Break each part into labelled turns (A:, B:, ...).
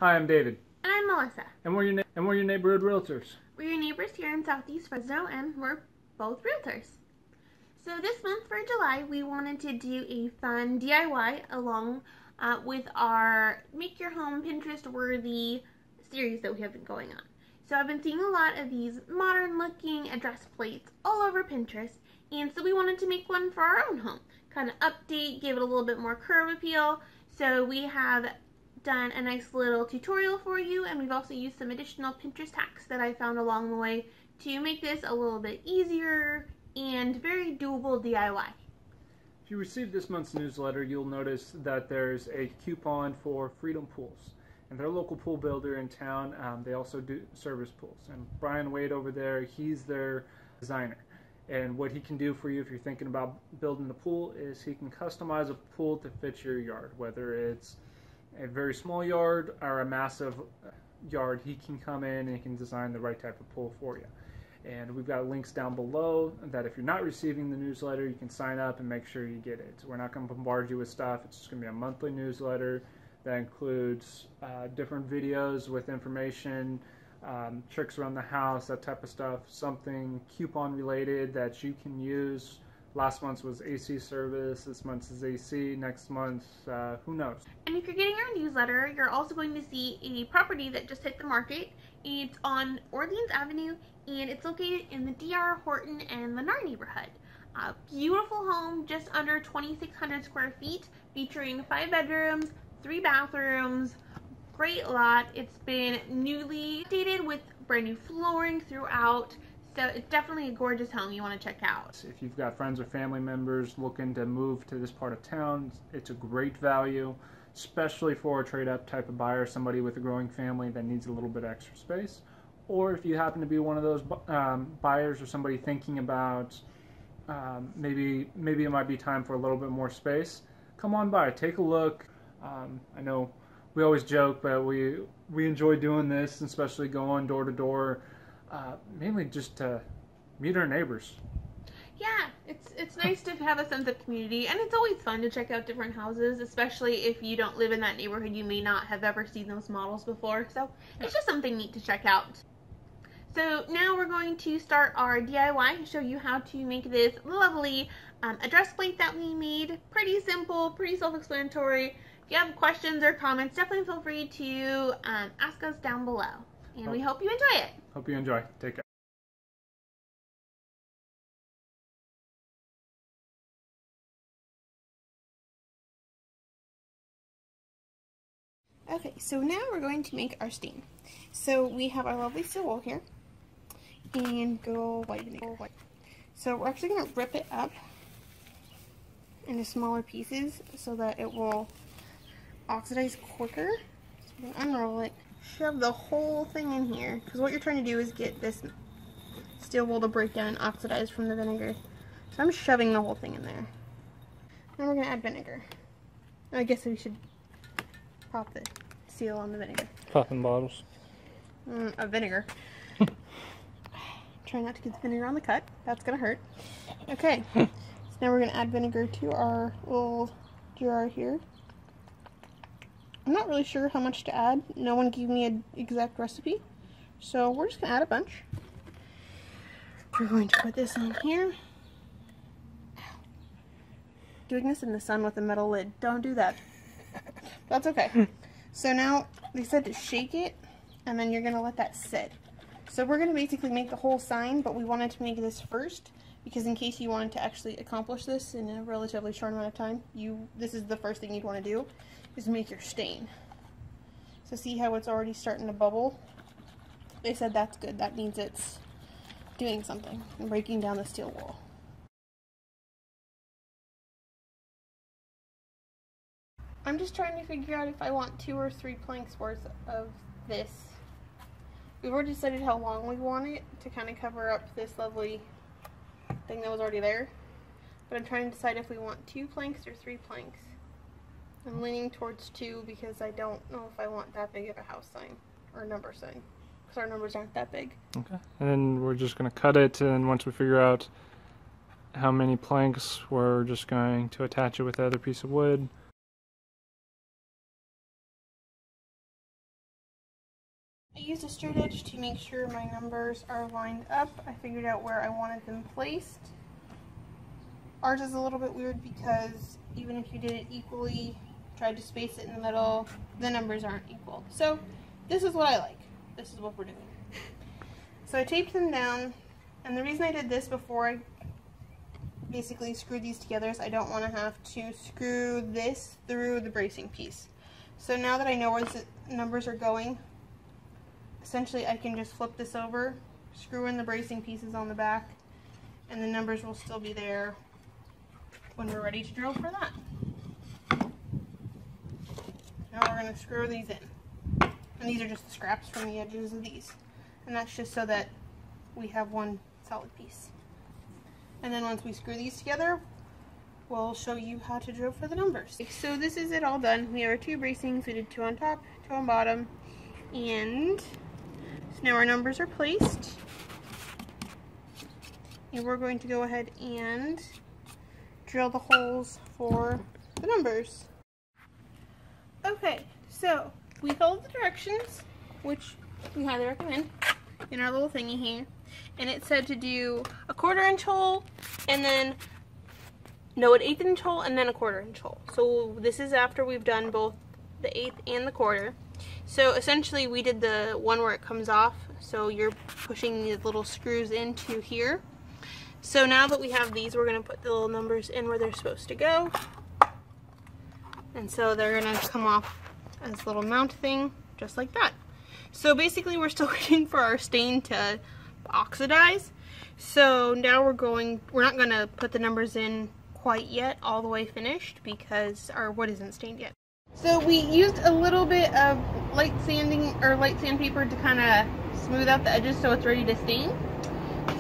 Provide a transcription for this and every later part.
A: Hi, I'm David.
B: And I'm Melissa.
A: And we're your neighborhood realtors.
B: We're your neighbors here in Southeast Fresno, and we're both realtors. So this month for July, we wanted to do a fun DIY along with our Make Your Home Pinterest Worthy series that we have been going on. So I've been seeing a lot of these modern looking address plates all over Pinterest, and so we wanted to make one for our own home. Kind of update, give it a little bit more curve appeal. So we have done a nice little tutorial for you, and we've also used some additional Pinterest hacks that I found along the way to make this a little bit easier and very doable DIY.
A: If you received this month's newsletter, you'll notice that there's a coupon for Freedom Pools. And they're a local pool builder in town. They also do service pools. And Brian Wade over there, he's their designer. And what he can do for you if you're thinking about building the pool is he can customize a pool to fit your yard, whether it's a very small yard or a massive yard. He can come in and he can design the right type of pool for you. And we've got links down below that if you're not receiving the newsletter, you can sign up and make sure you get it. So we're not going to bombard you with stuff. It's just going to be a monthly newsletter that includes different videos with information, tricks around the house, that type of stuff, something coupon related that you can use. Last month's was AC service, this month's is AC, next month, who knows.
B: And if you're getting our newsletter, you're also going to see a property that just hit the market. It's on Orleans Avenue, and it's located in the D.R. Horton and Lennar neighborhood. A beautiful home, just under 2,600 square feet, featuring 5 bedrooms, 3 bathrooms, great lot. It's been newly updated with brand new flooring throughout. So it's definitely a gorgeous home you want to check out.
A: If you've got friends or family members looking to move to this part of town, it's a great value, especially for a trade-up type of buyer, somebody with a growing family that needs a little bit extra space. Or if you happen to be one of those buyers or somebody thinking about maybe it might be time for a little bit more space, come on by, take a look. I know we always joke, but we enjoy doing this, especially going door to door. Mainly just to meet our neighbors.
B: Yeah, it's nice to have a sense of community, and it's always fun to check out different houses, especially if you don't live in that neighborhood. You may not have ever seen those models before, so it's just something neat to check out. So now we're going to start our DIY and show you how to make this lovely address plate that we made. Pretty simple, pretty self-explanatory. If you have questions or comments, definitely feel free to ask us down below. And we hope you enjoy it.
A: Hope you enjoy. Take care.
B: Okay, so now we're going to make our stain. So we have our lovely steel wool here, and good old white vinegar. So we're actually going to rip it up into smaller pieces so that it will oxidize quicker. So we can unroll it. Shove the whole thing in here, because what you're trying to do is get this steel wool to break down and oxidize from the vinegar. So I'm shoving the whole thing in there. Then we're going to add vinegar. I guess we should pop the seal on the vinegar.
A: Popping bottles.
B: Of vinegar. Try not to get the vinegar on the cut. That's going to hurt. Okay. So now we're going to add vinegar to our little jar here. I'm not really sure how much to add. No one gave me an exact recipe. So we're just going to add a bunch. We're going to put this on here. Doing this in the sun with a metal lid. Don't do that. That's okay. So now they said to shake it, and then you're going to let that sit. So we're going to basically make the whole sign, but we wanted to make this first, because in case you wanted to actually accomplish this in a relatively short amount of time, this is the first thing you'd want to do, is make your stain. So see how it's already starting to bubble? They said that's good. That means it's doing something and breaking down the steel wool. I'm just trying to figure out if I want 2 or 3 planks worth of this. We've already decided how long we want it to kind of cover up this lovely thing that was already there. But I'm trying to decide if we want 2 planks or 3 planks. I'm leaning towards 2 because I don't know if I want that big of a house sign or number sign, because our numbers aren't that big.
A: Okay. And then we're just going to cut it, and once we figure out how many planks, we're just going to attach it with the other piece of wood.
C: I used a straight edge to make sure my numbers are lined up. I figured out where I wanted them placed. Ours is a little bit weird because even if you did it equally, tried to space it in the middle, the numbers aren't equal. So this is what I like. This is what we're doing. So I taped them down, and the reason I did this before I basically screwed these together is I don't want to have to screw this through the bracing piece. So now that I know where the numbers are going, essentially I can just flip this over, screw in the bracing pieces on the back, and the numbers will still be there when we're ready to drill for that. Now we're going to screw these in. And these are just the scraps from the edges of these. And that's just so that we have one solid piece. And then once we screw these together, we'll show you how to drill for the numbers. So this is it all done. We have our 2 bracings. We did 2 on top, 2 on bottom. And so now our numbers are placed. And we're going to go ahead and drill the holes for the numbers. Okay, so we followed the directions, which we highly recommend, in our little thingy here. And it said to do a 1/4 inch hole, and then, no, an 1/8 inch hole, and then a 1/4 inch hole. So this is after we've done both the 1/8 and the 1/4. So essentially we did the one where it comes off, so you're pushing these little screws into here. So now that we have these, we're going to put the little numbers in where they're supposed to go. And so they're going to come off as a little mount thing, just like that. So basically we're still waiting for our stain to oxidize. So now we're not going to put the numbers in quite yet, all the way finished, because our wood isn't stained yet. So we used a little bit of light sandpaper to kind of smooth out the edges so it's ready to stain.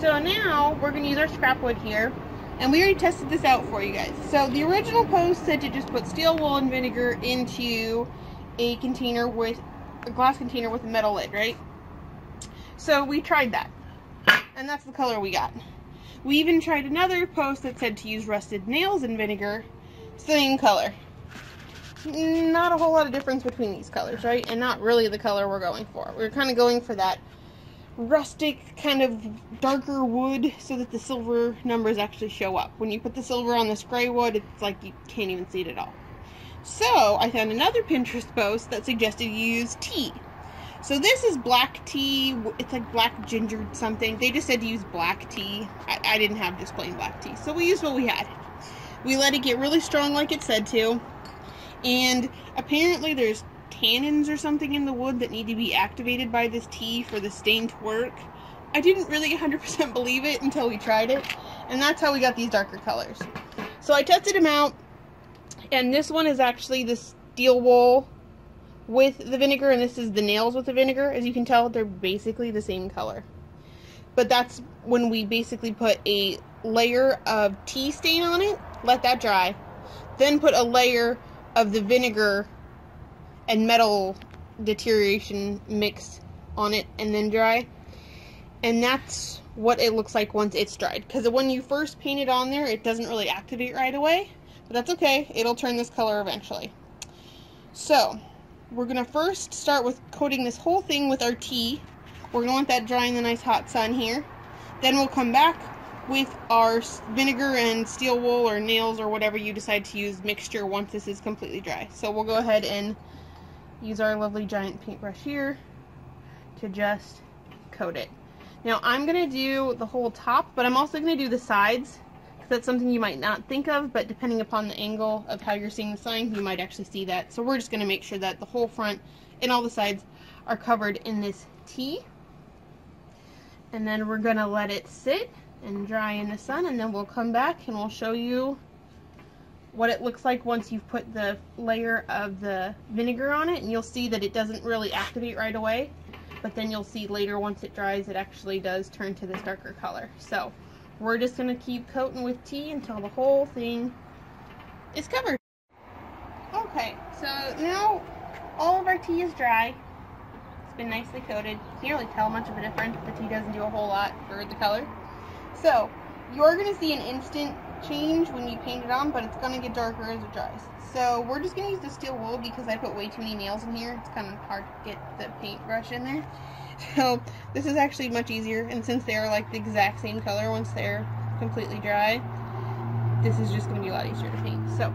C: So now we're going to use our scrap wood here, and we already tested this out for you guys. So the original post said to just put steel wool and vinegar into a container with a glass container with a metal lid, right? So we tried that, and that's the color we got. We even tried another post that said to use rusted nails and vinegar, same color. Not a whole lot of difference between these colors, right? And not really the color we're going for. We're kind of going for that rustic kind of darker wood so that the silver numbers actually show up. When you put the silver on this gray wood, it's like you can't even see it at all. So I found another Pinterest post that suggested you use tea. So this is black tea. It's like black ginger something. They just said to use black tea. I didn't have just plain black tea, so we used what we had. We let it get really strong like it said to, and apparently there's tannins or something in the wood that need to be activated by this tea for the stain to work. I didn't really 100% believe it until we tried it, and that's how we got these darker colors. So I tested them out, and this one is actually the steel wool with the vinegar, and this is the nails with the vinegar. As you can tell, they're basically the same color. But that's when we basically put a layer of tea stain on it, let that dry, then put a layer of the vinegar and metal deterioration mix on it and then dry. And that's what it looks like once it's dried. Because when you first paint it on there, it doesn't really activate right away. But that's okay. It'll turn this color eventually. So, we're going to first start with coating this whole thing with our tea. We're going to want that dry in the nice hot sun here. Then we'll come back with our vinegar and steel wool or nails or whatever you decide to use mixture once this is completely dry. So we'll go ahead and use our lovely giant paintbrush here to just coat it. Now I'm going to do the whole top, but I'm also going to do the sides, because that's something you might not think of, but depending upon the angle of how you're seeing the sign, you might actually see that. So we're just going to make sure that the whole front and all the sides are covered in this tea. And then we're going to let it sit and dry in the sun, and then we'll come back and we'll show you what it looks like once you've put the layer of the vinegar on it. And you'll see that it doesn't really activate right away, but then you'll see later once it dries, it actually does turn to this darker color. So we're just going to keep coating with tea until the whole thing is covered. Okay, so now all of our tea is dry. It's been nicely coated. You can't really tell much of a difference. The tea doesn't do a whole lot for the color. So you're going to see an instant change when you paint it on, but it's going to get darker as it dries. So we're just going to use the steel wool because I put way too many nails in here. It's kind of hard to get the paintbrush in there. So this is actually much easier, and since they are like the exact same color once they're completely dry, this is just going to be a lot easier to paint. So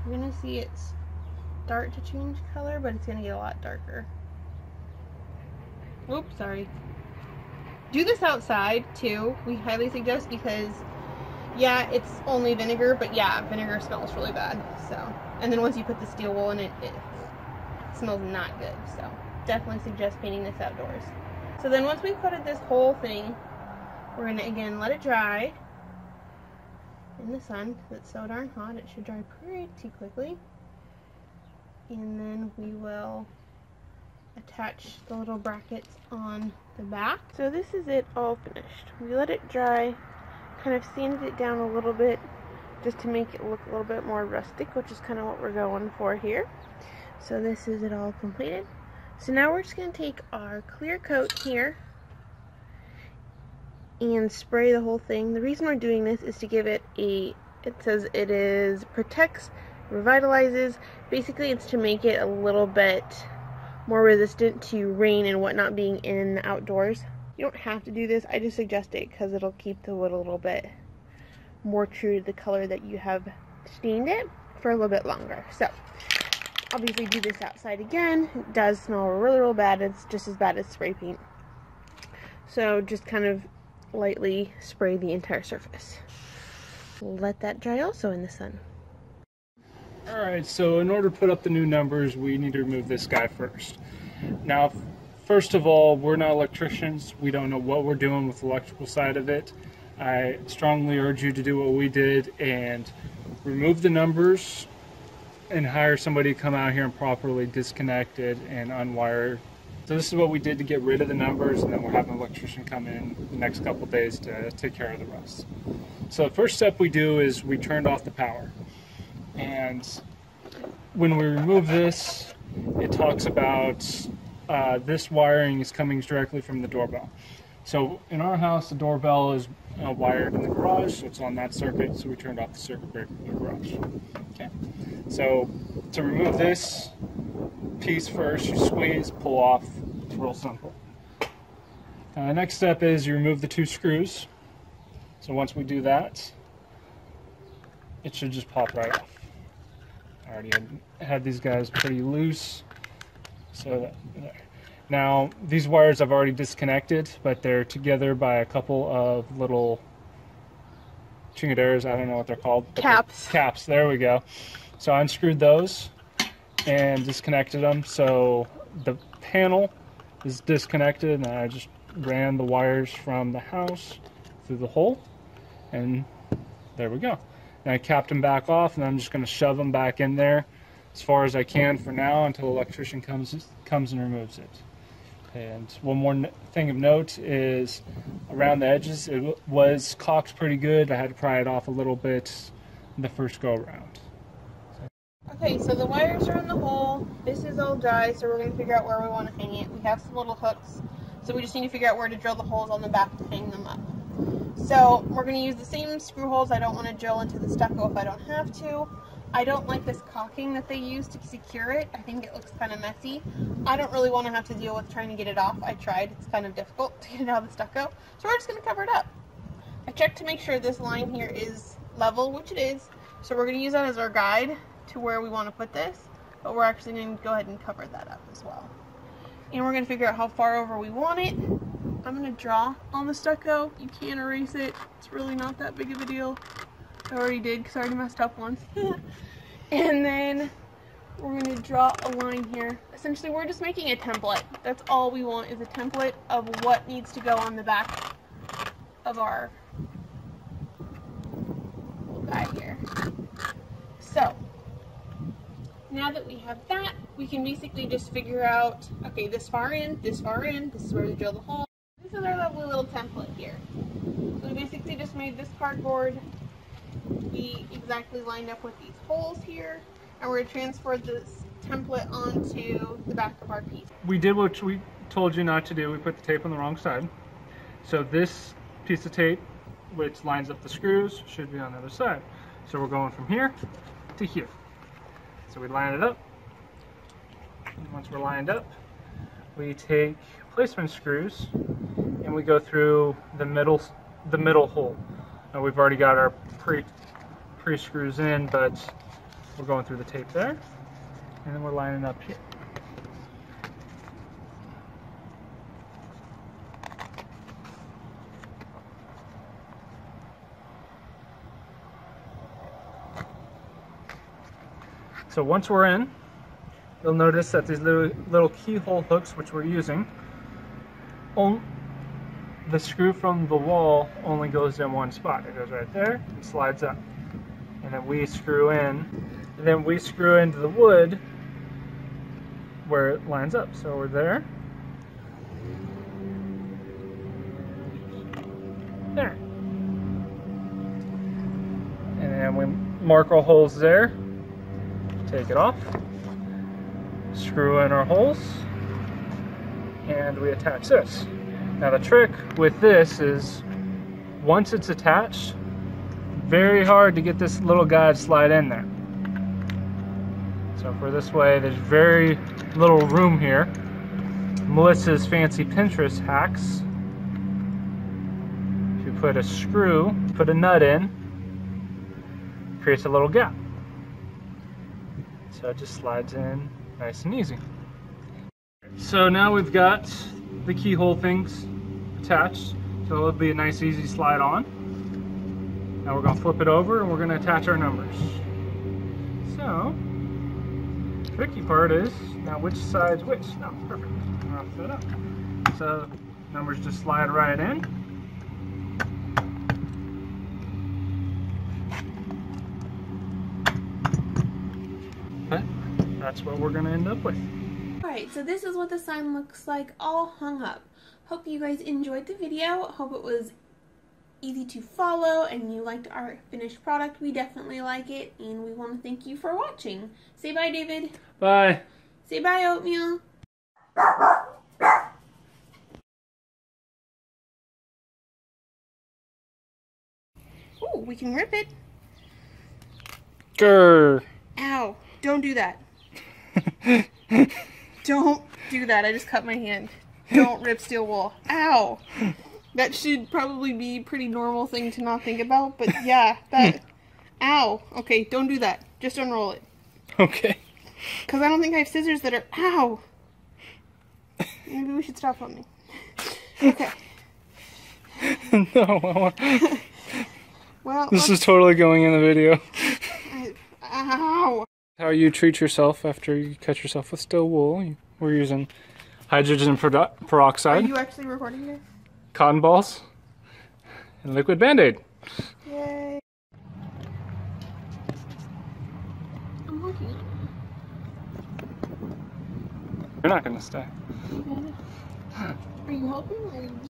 C: you're going to see it start to change color, but it's going to get a lot darker. Oops, sorry. Do this outside too, we highly suggest, because yeah, it's only vinegar, but yeah, vinegar smells really bad. So, and then once you put the steel wool in it, it smells not good. So definitely suggest painting this outdoors. So then once we coated this whole thing, we're gonna again let it dry in the sun because it's so darn hot. It should dry pretty quickly, and then we will attach the little brackets on the back. So this is it all finished. We let it dry, kind of sanded it down a little bit just to make it look a little bit more rustic, which is kind of what we're going for here. So this is it all completed. So now we're just going to take our clear coat here and spray the whole thing. The reason we're doing this is to give it a, it says it is protects, revitalizes. Basically it's to make it a little bit more resistant to rain and whatnot being in the outdoors. You don't have to do this, I just suggest it because it'll keep the wood a little bit more true to the color that you have stained it for a little bit longer. So obviously do this outside again. It does smell real bad. It's just as bad as spray paint. So just kind of lightly spray the entire surface. Let that dry also in the sun.
A: Alright, so in order to put up the new numbers, we need to remove this guy first. Now, first of all, we're not electricians. We don't know what we're doing with the electrical side of it. I strongly urge you to do what we did and remove the numbers and hire somebody to come out here and properly disconnect it and unwire. So this is what we did to get rid of the numbers, and then we're having an electrician come in the next couple days to take care of the rest. So the first step we do is we turned off the power. And when we remove this, it talks about this wiring is coming directly from the doorbell. So in our house, the doorbell is wired in the garage, so it's on that circuit, so we turned off the circuit breaker in the garage. Okay. So to remove this piece first, you squeeze, pull off. It's real simple. The next step is you remove the two screws. So once we do that, it should just pop right off. I already had these guys pretty loose. So there. Now these wires I've already disconnected, but they're together by a couple of little chingaderas. I don't know what they're called.
C: Caps.
A: Caps, there we go. So I unscrewed those and disconnected them. So the panel is disconnected, and I just ran the wires from the house through the hole, and there we go. And I capped them back off, and I'm just going to shove them back in there as far as I can for now until the electrician comes and removes it. And one more thing of note is around the edges, it was caulked pretty good. I had to pry it off a little bit the first go around.
C: Okay, so the wires are in the hole. This is all dry, so we're going to figure out where we want to hang it. We have some little hooks, so we just need to figure out where to drill the holes on the back to hang them up. So we're going to use the same screw holes. I don't want to drill into the stucco if I don't have to. I don't like this caulking that they use to secure it. I think it looks kind of messy. I don't really want to have to deal with trying to get it off. I tried. It's kind of difficult to get it out of the stucco. So we're just going to cover it up. I checked to make sure this line here is level, which it is. So we're going to use that as our guide to where we want to put this. But we're actually going to go ahead and cover that up as well. And we're going to figure out how far over we want it. I'm going to draw on the stucco. You can erase it. It's really not that big of a deal. I already did because I already messed up once. And then we're going to draw a line here. Essentially, we're just making a template. That's all we want, is a template of what needs to go on the back of our guy here. So, now that we have that, we can basically just figure out, okay, this far in, this far in, this is where we drill the hole. This is our lovely little template here. So we basically just made this cardboard be exactly lined up with these holes here, and we're going to transfer this template onto the back of our piece.
A: We did what we told you not to do. We put the tape on the wrong side. So this piece of tape which lines up the screws, should be on the other side. So we're going from here to here. So we line it up. And once we're lined up, we take placement screws and we go through the middle hole. Now we've already got our pre-screws in, but we're going through the tape there, and then we're lining up here. So once we're in, you'll notice that these little keyhole hooks, which we're using, the screw from the wall only goes in one spot. It goes right there and slides up. And then we screw in, and then we screw into the wood where it lines up. So we're there. There. And then we mark our holes there. Take it off, screw in our holes, and we attach this. Now the trick with this is, once it's attached, very hard to get this little guy to slide in there. So for this way, there's very little room here. Melissa's fancy Pintrest hacks. If you put a screw, put a nut in, creates a little gap. So it just slides in nice and easy. So now we've got the keyhole things attached, so it'll be a nice easy slide on. Now we're going to flip it over and we're going to attach our numbers. So, the tricky part is, now which side's which? No, perfect. I'll flip it up. So, numbers just slide right in. That's what we're going to end up with.
B: Alright, so this is what the sign looks like all hung up. Hope you guys enjoyed the video. Hope it was easy to follow and you liked our finished product. We definitely like it, and we want to thank you for watching. Say bye, David.
A: Bye.
B: Say bye, Oatmeal.
C: Ooh, we can rip it.
A: Grr.
C: Ow, don't do that. Don't do that. I just cut my hand. Don't rip steel wool. Ow. That should probably be a pretty normal thing to not think about, but yeah, that... Ow. Okay, don't do that. Just unroll it.
A: Okay.
C: Because I don't think I have scissors that are... Ow. Maybe we should stop filming. Okay.
A: No.
C: Well,
A: this is totally going in the video.
C: Ow.
A: How you treat yourself after you cut yourself with steel wool. We're using hydrogen peroxide.
C: Are you actually recording this?
A: Cotton balls, and liquid Band-Aid.
C: Yay.
B: I'm working.
A: You're not going to stay.
B: Are you helping? Or are you